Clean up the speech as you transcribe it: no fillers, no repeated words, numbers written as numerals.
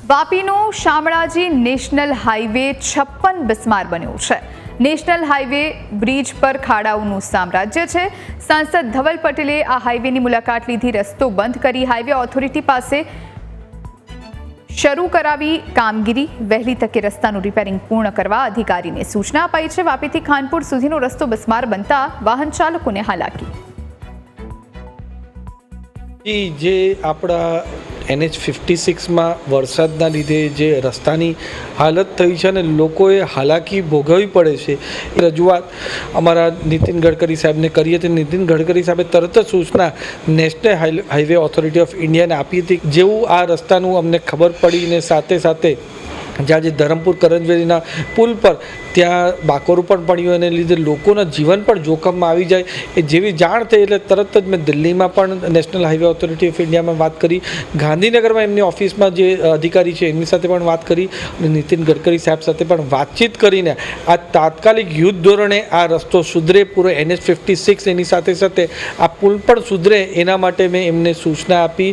વાપીનો Shamlaji national highway 56 બિસ્માર બન્યો છે। National highway bridge પર ખાડાઓનું સામ્રાજ્ય છે। સાંસદ ધવલ પટેલે આ હાઈવેની મુલાકાત લીધી, રસ્તો બંધ કરી હાઈવે ઓથોરિટી પાસે શરૂ કરાવી કામગીરી। વહેલી તકે રસ્તાનું રિપેરિંગ પૂર્ણ કરવા અધિકારીને સૂચના અપાઈ છે। વાપીથી ખાનપુર સુધીનો રસ્તો બિસ્માર બનતા વાહન ચાલકોને હાલાકી। જે આપણા NH56 માં વરસાદના લીધે જે રસ્તાની હાલત થઈ છે અને લોકોએ હાલાકી ભોગવવી પડે છે, એ રજૂઆત અમારા નીતિન ગડકરી સાહેબને કરી હતી। નીતિન ગડકરી સાહેબે તરત જ સૂચના નેશનલ હાઈવે ઓથોરિટી ઓફ ઇન્ડિયાને આપી હતી। જેવું આ રસ્તાનું અમને ખબર પડીને સાથે સાથે જ્યાં જે ધરમપુર કરંજવેલીના પુલ પર ત્યાં બાકોરું પણ પડ્યું, એને લીધે લોકોના જીવન પણ જોખમમાં આવી જાય, એ જેવી જાણ થઈ એટલે તરત જ મેં દિલ્હીમાં પણ નેશનલ હાઈવે ઓથોરિટી ઓફ ઇન્ડિયામાં વાત કરી, ગાંધીનગરમાં એમની ઓફિસમાં જે અધિકારી છે એમની સાથે પણ વાત કરી અને નીતિન ગડકરી સાહેબ સાથે પણ વાતચીત કરીને આ તાત્કાલિક યુદ્ધ ધોરણે આ રસ્તો સુધરે, પૂરો NH56 એની સાથે સાથે આ પુલ પણ સુધરે, એના માટે મેં એમને સૂચના આપી।